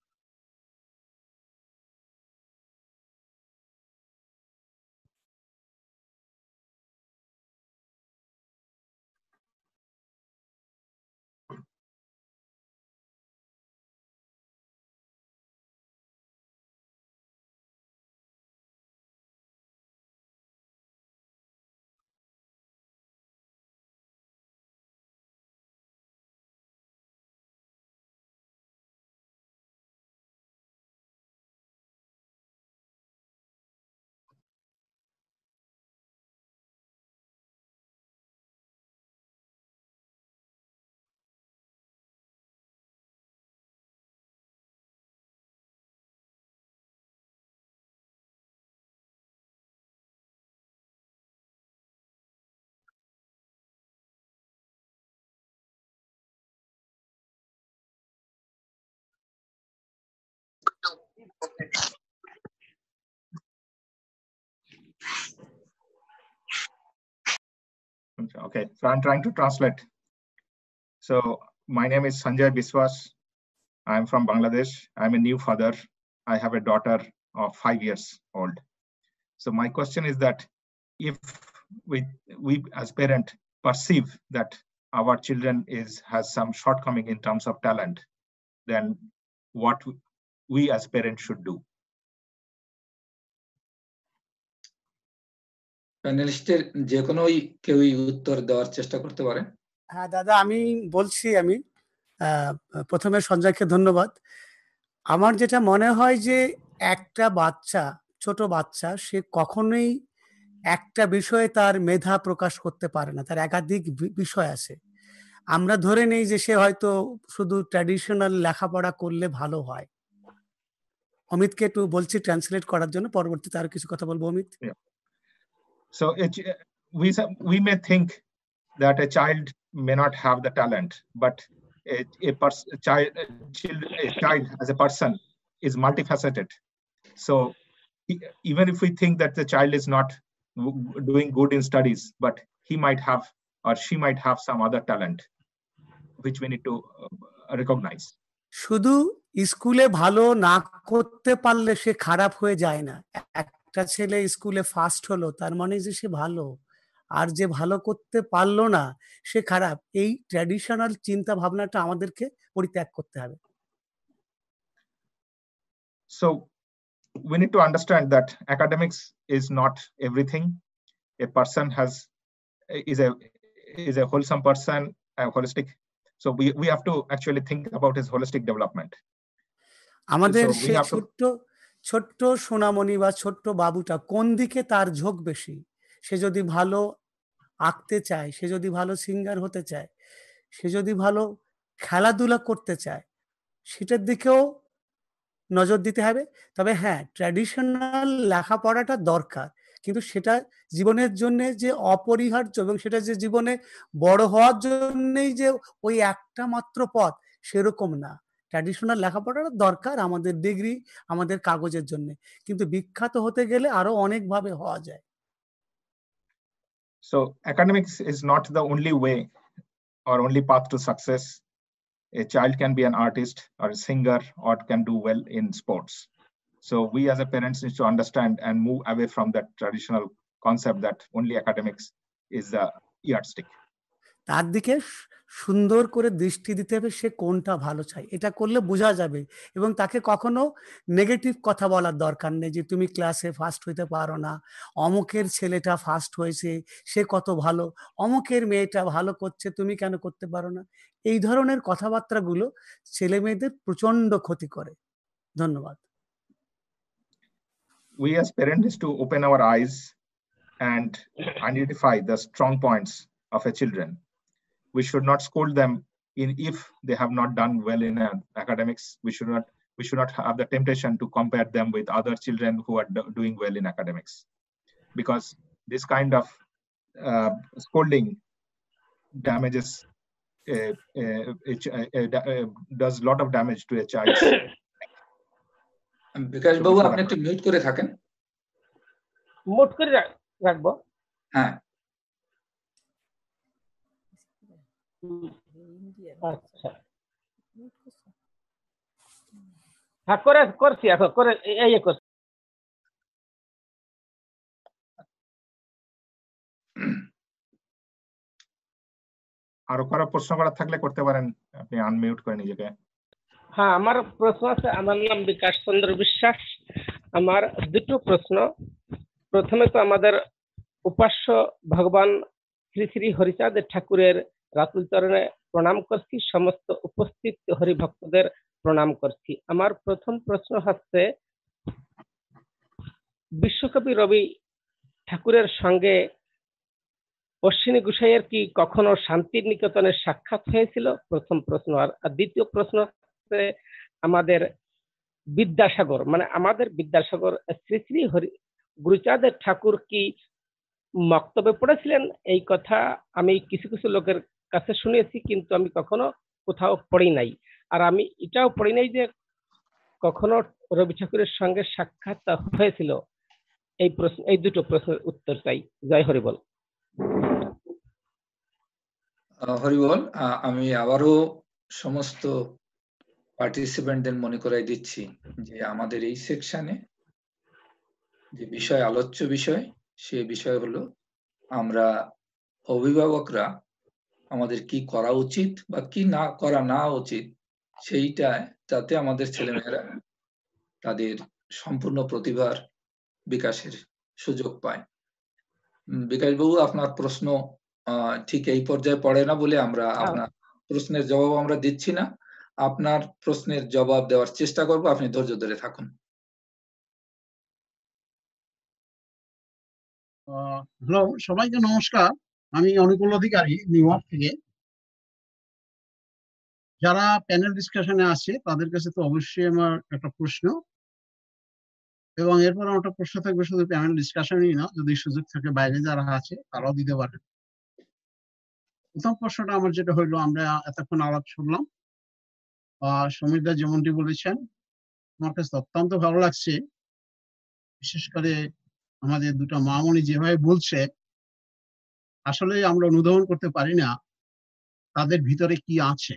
Okay, so I'm trying to translate. So my name is Sanjay Biswas. I'm from Bangladesh. I'm a new father. I have a daughter of 5 years old. So my question is that if we as parents perceive that our children has some shortcoming in terms of talent, then what we as parents should do? প্যানেলিস্টের যে কোনোই কেউই উত্তর দেওয়ার চেষ্টা করতে পারে। হ্যাঁ দাদা, আমি বলছি। আমি প্রথমে সঞ্জয়কে ধন্যবাদ। আমার যেটা মনে হয় যে একটা বাচ্চা, ছোট বাচ্চা, সে কখনোই একটা বিষয়ে তার মেধা প্রকাশ করতে পারে না, তার একাধিক বিষয় আছে। আমরা ধরে নেই যে সে হয়তো শুধু ট্র্যাডিশনাল লেখাপড়া করলে ভালো হয়, অমিতকে একটু বলছি ট্রান্সলেট করার জন্য, পরবর্তীতে আরো কিছু কথা বলবো Amit. So we may think that a child may not have the talent, but a child as a person is multifaceted. So even if we think that the child is not doing good in studies, but he might have or she might have some other talent which we need to recognize. শুধু স্কুলে ভালো না করতে পারলে সে খারাপ হয়ে যায় না। একটা ছেলে স্কুলে ফার্স্ট হলো তার মানে যে সে ভালো, আর যে ভালো করতে পারলো না সে খারাপ। এই ট্র্যাডিশনাল চিন্তা ভাবনাটা আমাদেরকে পরিত্যাগ করতে হবে। So we need to understand that academics is not everything. A person is a wholesome person, a holistic. So we have to actually think about his holistic development. আমাদের So we সেই have to ছোট্ট সোনামণি বা ছোট্ট বাবুটা কোন দিকে তার ঝোঁক বেশি? সে যদি ভালো আঁকতে চায়, সে যদি ভালো সিঙ্গার হতে চায়, সে যদি ভালো খেলাধুলা করতে চায়, সেটার দিকেও নজর দিতে হবে। তবে হ্যাঁ, ট্র্যাডিশনাল লেখাপড়াটা দরকার, কিন্তু সেটা জীবনের জন্য যে অপরিহার্য এবং সেটা যে জীবনে বড় হওয়ার জন্যই যে ওই একটা মাত্র পথ সেরকম না। ট্র্যাডিশনাল লেখাপড়াটা দরকার আমাদের ডিগ্রি, আমাদের কাগজের জন্য, কিন্তু বিখ্যাত হতে গেলে আরো অনেকভাবে হওয়া যায়। So academics is not the only way or only path to success. A child can be an artist or a singer or can do well in sports. So we as a parents need to understand and move away from that traditional concept that only academics is the yardstick. তার দিকে সুন্দর করে দৃষ্টি দিতে হবে, সে কোনটা ভালো চায়। এটা করলে বোঝা যাবে, এবং তাকে কখনো নেগেটিভ কথা বলার দরকার নেই যে তুমি ক্লাসে ফার্স্ট হইতে পারো না, অমুকের ছেলেটা ফার্স্ট হয়েছে সে কত ভালো, অমুকের মেয়েটা ভালো করছে তুমি কেন করতে পারো না। এই ধরনের কথাবার্তাগুলো ছেলে মেয়েদের প্রচন্ড ক্ষতি করে। ধন্যবাদ। We as parents need to open our eyes and identify the strong points of a children. We should not scold them if they have not done well in academics. We should not have the temptation to compare them with other children who are doing well in academics, because this kind of scolding damages does a lot of damage to a child. বিকাশ বাবু, আপনি একটু mute করে থাকেন। Mute করে রাখবো। হ্যাঁ, আচ্ছা, হ্যাঁ করছি এখন করে এই করছি। আরো কারো প্রশ্ন করার থাকলে করতে পারেন, আপনি আনমিউট করে নিজেকে। হ্যাঁ, আমার প্রশ্ন আছে। আমার নাম বিকাশ চন্দ্র বিশ্বাস। আমার দুটো প্রশ্ন। প্রথমে তো আমাদের উপাস্য ভগবান শ্রী শ্রী হরিচাঁদ ঠাকুরের রাতুল চরণে প্রণাম করছি, সমস্ত উপস্থিত হরিভক্তদের প্রণাম করছি। আমার প্রথম প্রশ্ন হচ্ছে, বিশ্বকবি রবি ঠাকুরের সঙ্গে অশ্বিনী গোসাইয়ের কি কখনো শান্তির নিকেতনে সাক্ষাৎ হয়েছিল? প্রথম প্রশ্ন। আর দ্বিতীয় প্রশ্ন হচ্ছে, আমাদের বিদ্যাসাগর শ্রী শ্রী গুরুচাঁদ ঠাকুর কি বক্তব্যে পড়েছিলেন? এই কথা আমি কিছু কিছু লোকের কাছে শুনেছি, কিন্তু আমি কখনো কোথাও পড়ি নাই। আর আমি এটাও পড়ি নাই যে কখনো রবি ঠাকুরের সঙ্গে সাক্ষাৎ হয়েছিল। এই দুটো প্রশ্নের উত্তর চাই। জয় হরিবল। হরিবল। আমি আবারও সমস্ত পার্টিসিপেন্টদের মনে করাই দিচ্ছি যে আমাদের এই সেকশনে যে বিষয় আলোচ্য বিষয়, সে বিষয় হলো আমরা অভিভাবকরা আমাদের কি করা উচিত বা কি না করা না উচিত, সেইটা যাতে আমাদের ছেলেমেয়েরা তাদের সম্পূর্ণ প্রতিভার বিকাশের সুযোগ পায়। বিকাশবাবু, আপনার প্রশ্ন ঠিক এই পর্যায়ে পড়ে না বলে আমরা আপনার প্রশ্নের জবাব আমরা দিচ্ছি না। আপনার প্রশ্নের জবাব দেওয়ার চেষ্টা করব, আপনি ধৈর্য ধরে থাকুন। হ্যালো, সবাইকে নমস্কার। আমি অনুকূল অধিকারী, নিউ ইয়র্ক থেকে। যারা প্যানেল ডিসকাশনে আসছে তাদের কাছে তো অবশ্যই আমার একটা প্রশ্ন, এবং এরপর আমার একটা প্রশ্ন থাকবে শুধু প্যানেল ডিসকাশনই না, যদি সুযোগ থাকে বাইরে যারা আছে তারাও দিতে পারেন। প্রথম প্রশ্নটা আমার যেটা হইলো, আমরা এতক্ষণ আলাপ শুনলাম, সমীরদা যেমনটি বলেছেন আমার কাছে অত্যন্ত ভালো লাগছে। বিশেষ করে আমাদের দুটো মামনি যেভাবে বলছে, আসলে আমরা অনুধাবন করতে পারি না তাদের ভিতরে কি আছে।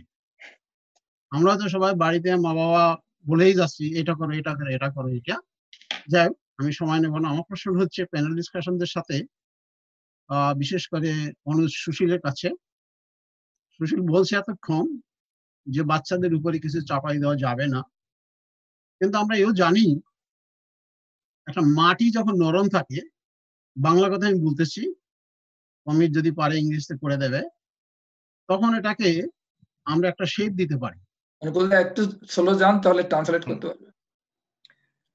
আমরা তো সবাই বাড়িতে মা বাবা বলেই যাচ্ছি এটা করো এটা করো এটা করো এটা। যাই হোক, আমি সময় নেব না। আমার প্রশ্ন হচ্ছে প্যানেল ডিসকাশনদের সাথে বিশেষ করে অনুজ সুশীলের কাছে। সুশীল বলছে এতক্ষণ যে বাচ্চাদের উপরে কিছু চাপাই দেওয়া যাবে না, কিন্তু আমরা এও জানি একটা মাটি যখন নরম থাকে, বাংলা কথা আমি বলতেছি, অমিত যদি পারে ইংলিশে করে দেবে, তখন এটাকে আমরা একটা শেপ দিতে পারি। বললে একটু স্লো যান, তাহলে ট্রান্সলেট করতে পারবে।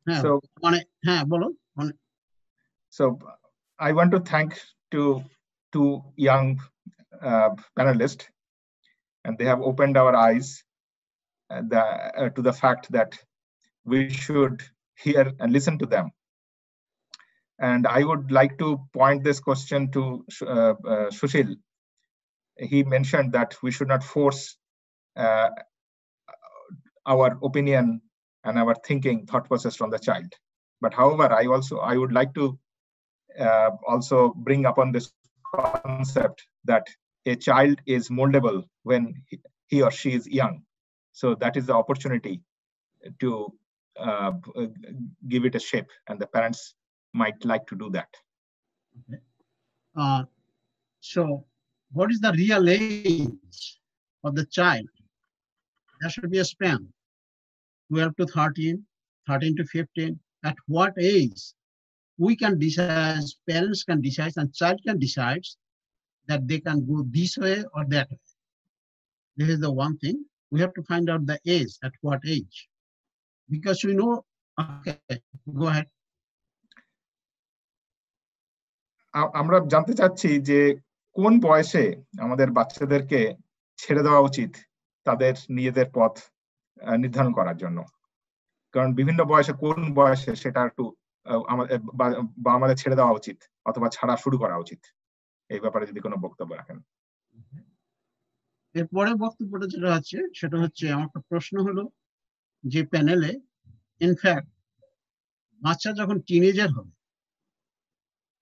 হ্যাঁ, So, মানে হ্যাঁ বলো। so I want to thank to two young panelists, and they have opened our eyes to the fact that we should hear and listen to them. And I would like to point this question to Sushil. He mentioned that we should not force our opinion and our thinking thought process from the child. But however, I would like to also bring upon this concept that a child is moldable when he or she is young. So that is the opportunity to give it a shape, and the parents might like to do that. So what is the real age of the child? There should be a span, 12 to 13, 13 to 15. At what age we can decide, parents can decide and child can decide that they can go this way or that way. This is the one thing. We have to find out the age, at what age. Because we know, okay, go ahead. আমরা জানতে চাচ্ছি যে কোন বয়সে আমাদের বাচ্চাদেরকে ছেড়ে দেওয়া উচিত তাদের নিজেদের পথ নির্ধারণ করার জন্য। কারণ বিভিন্ন বয়সে কোন বয়সে সেটা একটু আমাদের ছেড়ে দেওয়া উচিত অথবা ছাড়া শুরু করা উচিত, এই ব্যাপারে যদি কোনো বক্তব্য রাখেন। এরপরে বক্তব্যটা যেটা আছে সেটা হচ্ছে, আমার একটা প্রশ্ন হলো যে প্যানেলে, ইনফ্যাক্ট বাচ্চা যখন টিনেজার হবে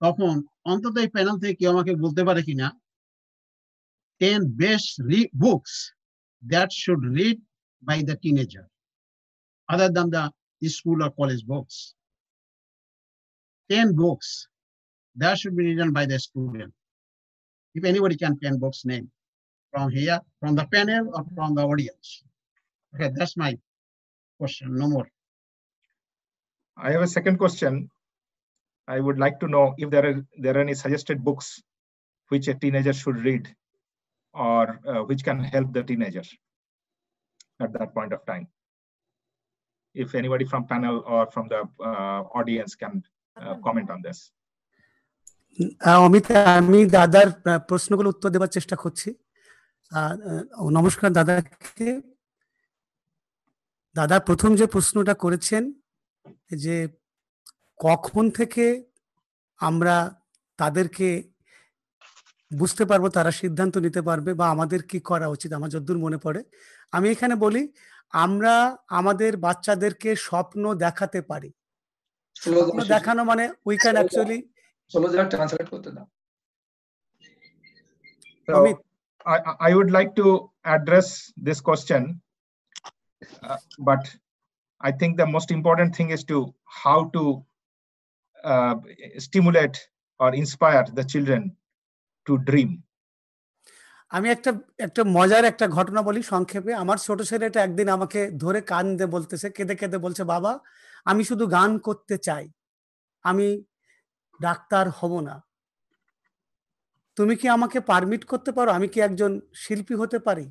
তখন অন্তত এই প্যানেল থেকে কেউ আমাকে বলতে পারে কিনা 10 best books that should read by the teenager other than the school or college books. 10 books that should be written by the student. If anybody can 10 books name from here, from the panel or from the audience. Okay, that's my question, no more. I have a second question. I would like to know if there are any suggested books which a teenager should read, or which can help the teenager at that point of time. If anybody from panel or from the audience can comment on this. Amit, আমি দাদার প্রশ্নগুলো উত্তর দেওয়ার চেষ্টা করছি। নমস্কার দাদাকে। দাদা প্রথম যে প্রশ্নটা করেছেন যে কখন থেকে আমরা তাদেরকে বুঝতে পারবো, তারা সিদ্ধান্ত নিতে পারবে বা আমাদের কি করা উচিত, আমার যতদূর মনে পড়ে আমি এখানে বলি, আমরা আমাদের বাচ্চাদেরকে স্বপ্ন দেখাতে পারি। স্বপ্ন দেখানো মানে উই ক্যান অ্যাকচুয়ালি ট্রান্সলেট করতে দাও। I would like to address this question, but I think the most important thing is to how to stimulate or inspire the children to dream. আমি একটা মজার একটা ঘটনা বলি সংক্ষেপে। আমার ছোট ছেলেটা একদিন আমাকে ধরে কাঁদতে বলতেছে, কেঁদে কেঁদে বলছে, বাবা আমি শুধু গান করতে চাই, আমি ডাক্তার হব না, তুমি কি আমাকে পারমিট করতে পারো, আমি কি একজন শিল্পী হতে পারি?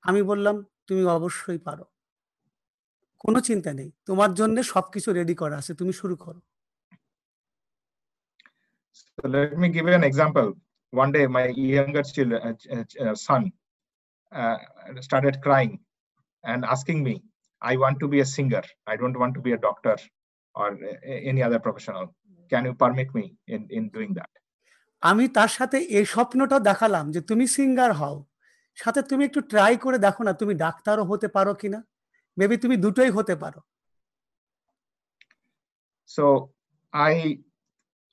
আমি বললাম তুমি অবশ্যই পারো, কোনো চিন্তা নেই, তোমার জন্য সবকিছু রেডি করা আছে, তুমি শুরু করো। So let me give you an example. One day my younger son started crying and asking me, I want to be a singer, I don't want to be a doctor or any other professional. Can you permit me in doing that? আমি তার সাথে এই স্বপ্নটা দেখালাম যে তুমি singer হও, সাথে তুমি একটু ট্রাই করে দেখো না তুমি ডাক্তারও হতে পারো কিনা, মেবি তুমি দুটোই হতে পারো। So I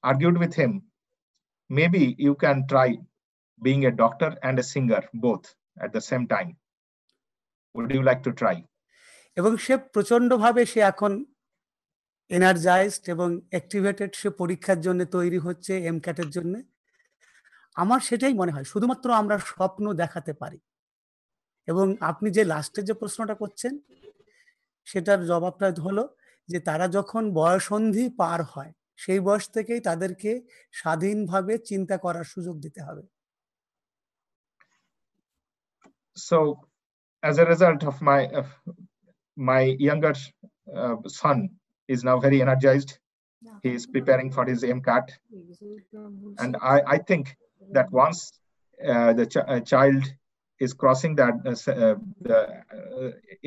argued with him, maybe you can try being a doctor and a singer both at the same time. Would you like to try? এবং সে প্রচন্ডভাবে সে এখন এনার্জাইজড এবং অ্যাক্টিভেটেড, সে পরীক্ষার জন্য তৈরি হচ্ছে, এমক্যাটের জন্য। আমার সেটাই মনে হয়, শুধুমাত্র আমরা স্বপ্ন দেখাতে পারি। এবং আপনি যে লাস্টের যে প্রশ্নটা করছেন সেটার জবাবটা হলো যে তারা যখন বয়সন্ধি পার হয় সেই বয়স থেকেই তাদেরকে স্বাধীনভাবে চিন্তা করার সুযোগ দিতে হবে। So as a result of my younger son is now very energized. He is preparing for his MCAT, and I think that once the child is crossing that the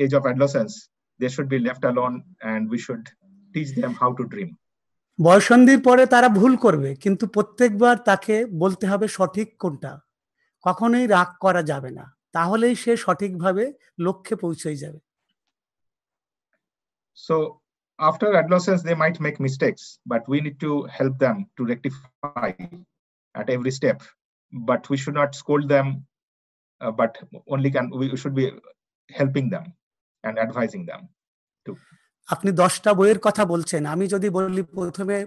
age of adolescence, they should be left alone, and we should teach them how to dream. বয়সন্ধির পরে তারা ভুল করবে, কিন্তু প্রত্যেকবার তাকে বলতে হবে সঠিক কোনটা। কখনোই রাগ করা যাবে না, তাহলেই সে সঠিকভাবে লক্ষ্যে পৌঁছে যাবে। So after adolescence, they might make mistakes, but we need to help them to rectify at every step. But we should not scold them, but we should be helping them and advising them too. আপনি 10টা বইয়ের কথা বলছেন, আমি যদি বলি প্রথমে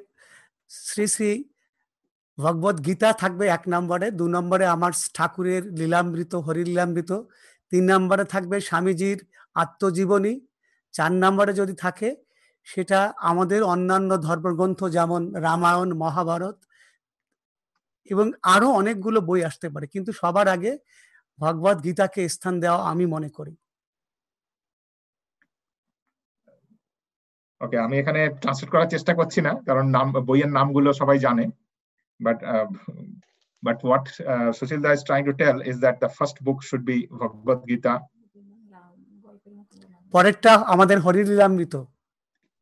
শ্রী শ্রী ভগবত গীতা থাকবে 1 নম্বরে, 2 নম্বরে আমার ঠাকুরের লীলামৃত, হরিলীলামৃত, 3 নম্বরে থাকবে স্বামীজির আত্মজীবনী, 4 নম্বরে যদি থাকে সেটা আমাদের অন্যান্য ধর্মগ্রন্থ যেমন রামায়ণ, মহাভারত এবং আরো অনেকগুলো বই আসতে পারে, কিন্তু সবার আগে ভগবত গীতাকে স্থান দেওয়া আমি মনে করি। ওকে, আমি এখানে ট্রান্সলেট করার চেষ্টা করছি না, কারণ বইয়ের নামগুলো সবাই জানে, but what Sushilda is trying to tell is that the first book should be Bhagavad Gita. পরেরটা আমাদের Harililamrita.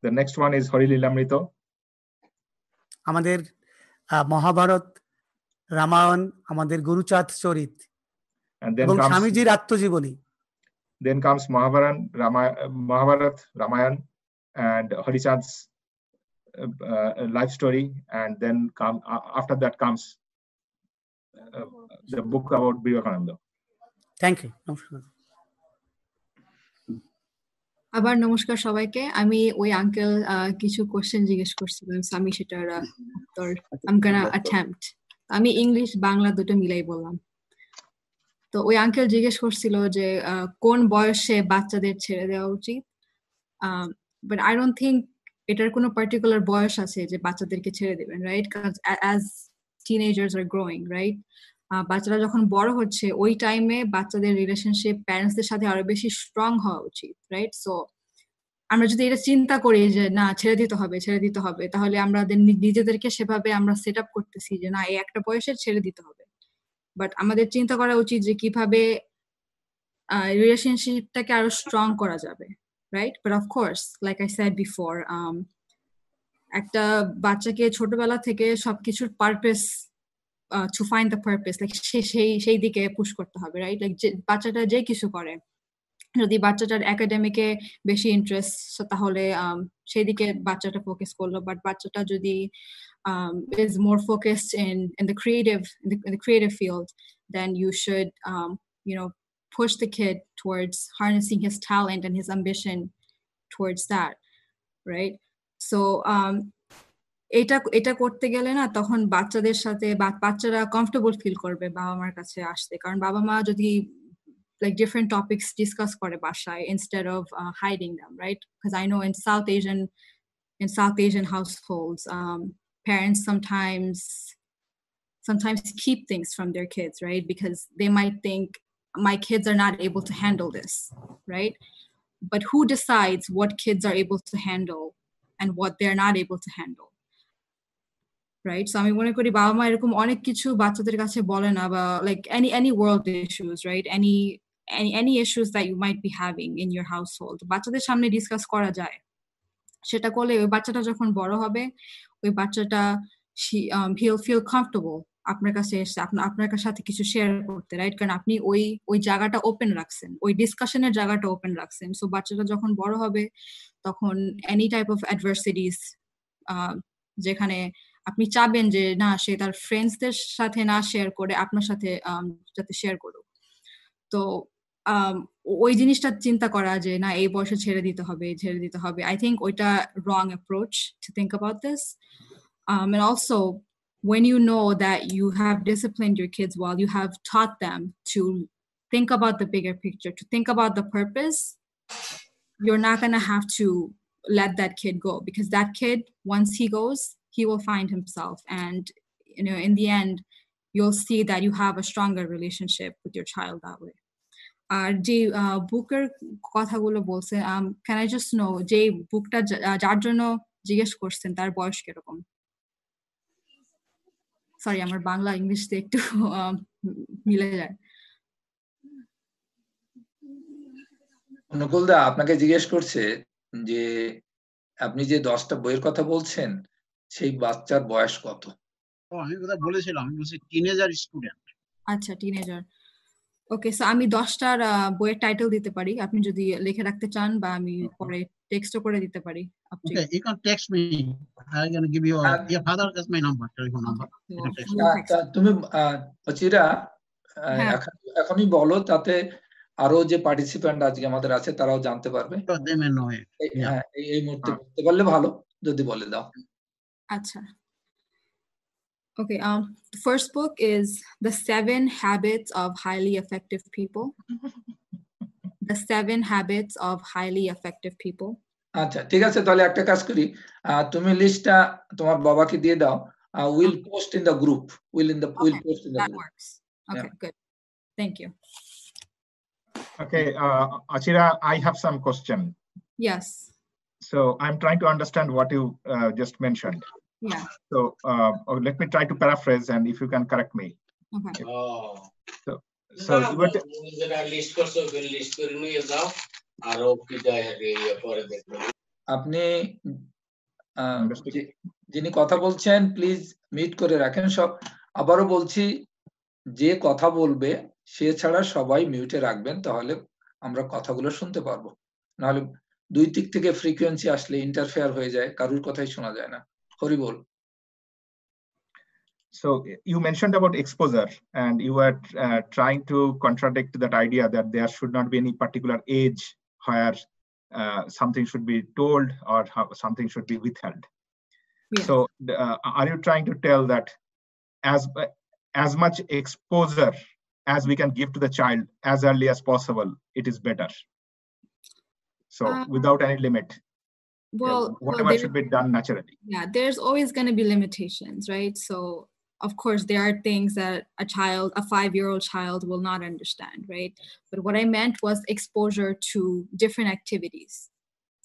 The next one is Harileelamrita. আমাদের মহাভারত, রামায়ণ, আমাদের গুরুচাঁদ চরিত এবং স্বামীজির আত্মজীবনী। Then comes Mahabharat, Ramayan, and Harichand's life story, and then after that comes the book about Vivekananda. Thank you. নমস্কার। আবার নমস্কার সবাইকে। আমি ওই আঙ্কেল কিছু কোশ্চেন জিজ্ঞেস করছিলাম, আমি সেটার উত্তর I'm gonna attempt. আমি ইংলিশ বাংলা দুটো মিলাই বললাম। তো ওই আঙ্কেল জিজ্ঞেস করছিল যে কোন বয়সে বাচ্চাদের ছেড়ে দেওয়া উচিত, but I don't think এটার কোনো পার্টিকুলার বয়স আছে যে বাচ্চাদেরকে ছেড়ে দেবেন, right? Because as teenagers are growing, right? বাচ্চারা যখন বড় হচ্ছে ওই টাইমে বাচ্চাদের রিলেশনশিপ প্যারেন্টসদের সাথে আরো বেশি স্ট্রং হওয়া উচিত, রাইট? সো আমরা যদি এটা চিন্তা করি যে না ছেড়ে দিতে হবে, তাহলে আমরা নিজেদেরকে সেভাবে আমরা সেট আপ করতেছি যে না এই একটা বয়সে ছেড়ে দিতে হবে। বাট আমাদের চিন্তা করা উচিত যে কিভাবে রিলেশনশিপটাকে আরো স্ট্রং করা যাবে, right? But of course like I said before, একটা বাচ্চাকে ছোটবেলা থেকে সবকিছুর purpose to find the purpose, like সেই দিকে পুশ করতে হবে, রাইট? লাইক বাচ্চাটা যে কিছু করে, যদি বাচ্চাটার একাডেমিকে বেশি ইন্টারেস্ট তাহলে সেই দিকে বাচ্চাটা ফোকাস করলো, বাট বাচ্চাটা যদি is more focused in the creative field, then you should push the kid towards harnessing his talent and his ambition towards that, right? So এটা করতে গেলে না তখন বাচ্চাদের সাথে বাচ্চারা কমফোর্টেবল ফিল করবে বাবা মার কাছে আসতে, কারণ বাবা মা যদি like different topics discuss করে বাসায় instead of hiding them, right? Because I know in South Asian households, parents sometimes keep things from their kids, right? Because they might think my kids are not able to handle this, right? But who decides what kids are able to handle and what they're not able to handle? Right? So আমি মনে করি বাবা মা এরকম অনেক কিছু বাচ্চাদের কাছে বলে না, বা like any world issues, right? Any issues that you might be having in your household, বাচ্চাদের সামনে ডিসকাস করা যায়, সেটা করলে ওই বাচ্চাটা যখন বড় হবে ওই বাচ্চাটা he'll feel comfortable আপনার কাছে এসে আপনার সাথে কিছু শেয়ার করতে, রাইট? কারণ আপনি ওই জায়গাটা ওপেন রাখছেন, ওই ডিসকাশনের জায়গাটা ওপেন রাখছেন। সো বাচ্চাটা যখন বড় হবে তখন এনি টাইপ অফ অ্যাডভার্সিটিস যেখানে আপনি চাবেন যে না সে তার ফ্রেন্ডসদের সাথে না শেয়ার করে আপনার সাথে যাতে শেয়ার করুক। তো ওই জিনিসটা চিন্তা করা যে না এই বয়সে ছেড়ে দিতে হবে, I think ওইটা wrong approach to think about this. And also when you know that you have disciplined your kids well, you have taught them to think about the bigger picture, to think about the purpose, you're not going to have to let that kid go, because that kid, once he goes, he will find himself, and in the end you'll see that you have a stronger relationship with your child that way. আর যে বুকের কথাগুলো বলছেন, can I just know যে বুকটা যার জন্য জিজ্ঞেস করছেন তার বয়স কিরকম? সরি আমার বাংলা ইংলিশে একটু মিলে যায়। নকুলদা আপনাকে জিজ্ঞেস করছে যে আপনি যে 10টা বইয়ের কথা বলছেন সেই বাচ্চার বয়স কত? আমি কথা বলেছিলাম, আমি বলছি টিনেজার স্টুডেন্ট। আচ্ছা, টিনেজার। ওকে, সো আমি 10টার বইয়ের টাইটেল দিতে পারি, আপনি যদি লিখে রাখতে চান, বা আমি পরে টেক্সটও করে দিতে পারি। Okay, you can text me. I'm going to give you your father has my number, telephone number. You can text me. তুমি অচিরা এখনই বলো, তাতে আরো যে পার্টিসিপেন্ট আজকে আমাদের আছে তারাও জানতে পারবে। হ্যাঁ, এই মুহূর্তে বলতে পারলে ভালো, যদি বলে দাও। আচ্ছা, okay, the first book is The 7 Habits of Highly Effective People. The 7 Habits of Highly Effective People. আচ্ছা, ঠিক আছে, তাহলে একটা কাজ করি, তুমি লিস্টটা তোমার বাবাকে দিয়ে দাও। We'll post in the group. We'll post in the that group. Works. Okay, good. Thank you. Okay, Achira, I have some question. Yes. So I'm trying to understand what you just mentioned. Yeah. So let me try to paraphrase, and if you can correct me. Okay. So you were আপনি যিনি কথা বলছেন please mute করে রাখেন সব। আবারও বলছি, যে কথা বলবে সে ছাড়া সবাই মিউটে রাখবেন, তাহলে আমরা কথাগুলো শুনতে পারবো। নাহলে দুই দিক থেকে ফ্রিকোয়েন্সি আসলে ইন্টারফেয়ার হয়ে যায়, কারুর কথাই শোনা যায় না। হরি বল। So you mentioned about exposure, and you were trying to contradict that idea that there should not be any particular age where something should be told or something should be withheld. Yeah. So are you trying to tell that as much exposure as we can give to the child as early as possible, it is better? So without any limit. Well, whatever should be done naturally. Yeah, there's always going to be limitations, right? So of course there are things that a 5-year-old child will not understand, right? But what I meant was exposure to different activities,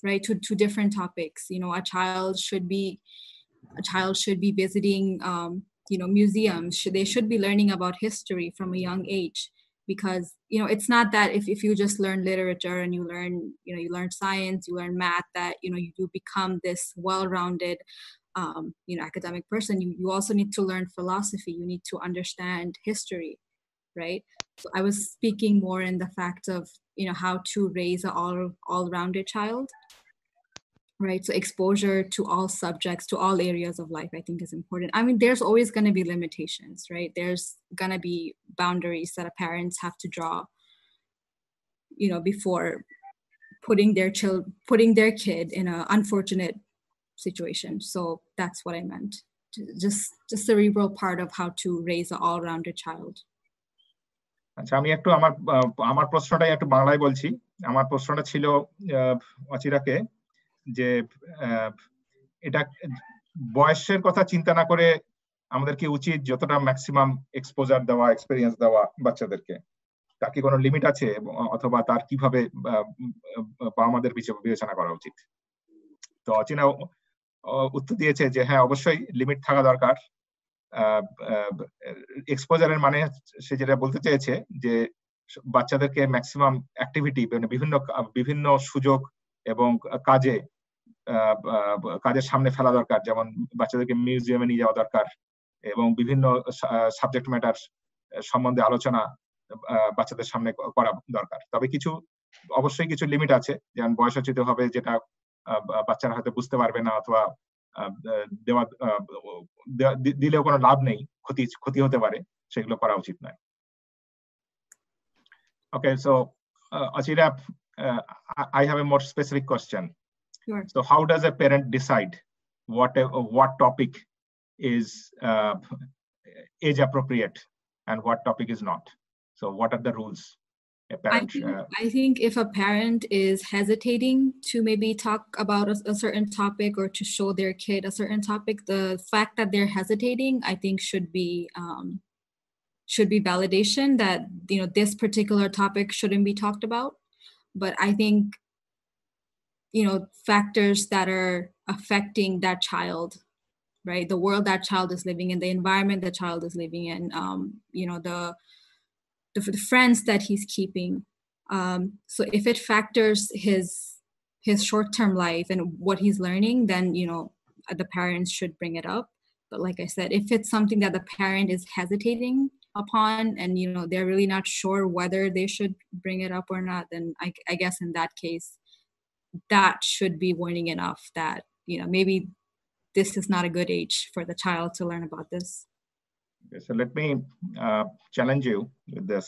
right? To different topics. A child should be visiting museums. They should be learning about history from a young age, because it's not that if you just learn literature and you learn science, you learn math, that you become this well-rounded academic person. You also need to learn philosophy. You need to understand history, right? So I was speaking more in the fact of how to raise an all-rounded child, right? So exposure to all subjects, to all areas of life, I think is important. I mean, there's always going to be limitations, right? There's going to be boundaries that parents have to draw, before putting their kid in an unfortunate situation. So that's what I meant. Just the cerebral part of how to raise an all-rounded child. আচ্ছা, আমি একটু আমার প্রশ্নটাই একটু বাংলায় বলছি। আমার প্রশ্নটা ছিল অচিরাকে, যে এটা বয়সের কথা চিন্তা না করে আমাদের কি উচিত যতটা ম্যাক্সিমাম এক্সপোজার দেওয়া, এক্সপেরিয়েন্স দেওয়া বাচ্চাদেরকে, তার কি কোনো লিমিট আছে, অথবা তার কিভাবে আমাদের বিবেচনা করা উচিত? তো অচিনা উত্তর দিয়েছে যে হ্যাঁ, অবশ্যই লিমিট থাকা দরকার। এক্সপোজারের মানে সে যেটা বলতে চেয়েছে যে বাচ্চাদেরকে ম্যাক্সিমাম অ্যাক্টিভিটি, বিভিন্ন সুযোগ এবং কাজে কাজের সামনে ফেলা দরকার, যেমন বাচ্চাদেরকে মিউজিয়ামে নিয়ে যাওয়া দরকার এবং বিভিন্ন সাবজেক্ট ম্যাটার সম্বন্ধে আলোচনা বাচ্চাদের সামনে করা দরকার। তবে অবশ্যই কিছু লিমিট আছে, যেমন বয়সোচিত হবে, যেটা বাচ্চারা হয়তো বুঝতে পারবে না, অথবা দিলেও কোনো লাভ নেই, ক্ষতি হতে পারে, সেগুলো করা উচিত নয়। Okay, so Achira, I have a more specific question. Sure. So how does a parent decide what topic is age appropriate and what topic is not? So what are the rules a parent? I think if a parent is hesitating to maybe talk about a certain topic or to show their kid a certain topic, the fact that they're hesitating, I think should be validation that, you know, this particular topic shouldn't be talked about. But I think, you know, factors that are affecting that child, right? The world that child is living in, the environment the child is living in, you know, the friends that he's keeping. So if it factors his short-term life and what he's learning, then, you know, the parents should bring it up. But like I said, if it's something that the parent is hesitating upon and, you know, they're really not sure whether they should bring it up or not, then I guess in that case, that should be warning enough that, you know, maybe this is not a good age for the child to learn about this. Okay, so let me challenge you with this.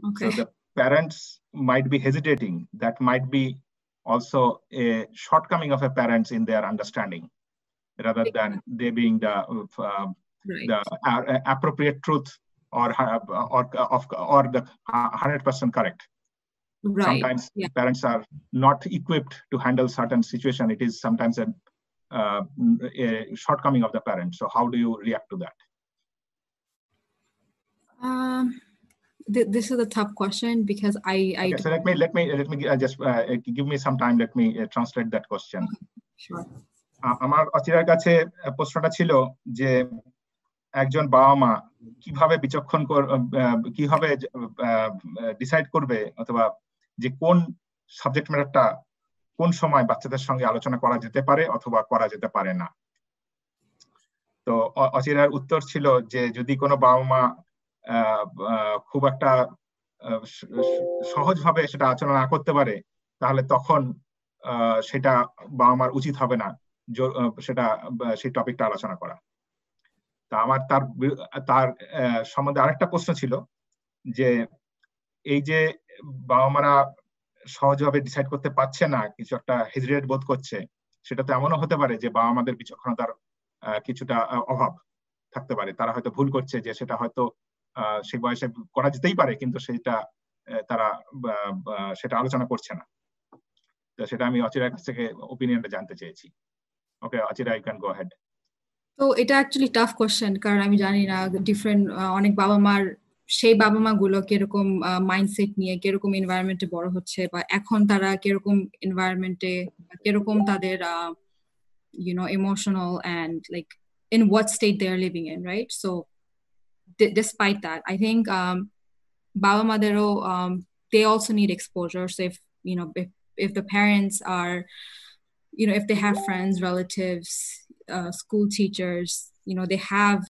Okay. So the parents might be hesitating. That might be also a shortcoming of a parents in their understanding, rather than they being the appropriate truth or the 100% correct. Right. Sometimes parents are not equipped to handle certain situation. It is sometimes a shortcoming of the parent. So how do you react to that? This is a tough question because Okay, so let me just give me some time. Let me translate that question. Okay, sure. আমার অচিরার কাছে প্রশ্নটা ছিল যে একজন বাবা মা কিভাবে কিভাবে ডিসাইড করবে, অথবা যে কোন সাবজেক্ট ম্যাটারটা কোন সময় বাচ্চাদের সঙ্গে আলোচনা করা যেতে পারে অথবা করা যেতে পারে না। তো অচিরার উত্তর ছিল যে যদি কোনো বাবা মা খুব একটা সহজভাবে সেটা আলোচনা না করতে পারে, তাহলে তখন সেটা বাবা মার উচিত হবে না সেই টপিকটা আলোচনা করা। তা আমার তার সম্বন্ধে আরেকটা প্রশ্ন ছিল যে এই যে বাবা মারা সহজভাবে ডিসাইড করতে পারছে না, কিছু একটা হেজিটেট বোধ করছে, সেটা তো এমনও হতে পারে যে বাবা মাদের বিচক্ষণতার কিছুটা অভাব থাকতে পারে। তারা হয়তো ভুল করছে, যে সেটা হয়তো সেই বয়সে করা যেতেই পারে, কিন্তু তারা সেটা আলোচনা করছে না। তো সেটা আমি অচিরার কাছ থেকে ওপিনিয়নটা জানতে চেয়েছি। ওকে অচিরা, ইউ ক্যান গো হেড। তো এটা অ্যাকচুয়ালি টাফ কোশ্চেন, কারণ আমি জানি না ডিফারেন্ট অনেক বাবা মার সেই বাবা মা গুলো কিরকম মাইন্ডসেট নিয়ে কিরকম এনভায়রনমেন্টে বড় হচ্ছে, বা এখন তারা কিরকম এনভায়রনমেন্টে, কিরকম তাদের you know, emotional and like in what state they are living in, right? So despite that, I think Baba Madero, they also need exposure. So if, you know, if the parents are, you know, if they have friends, relatives, school teachers, you know, they have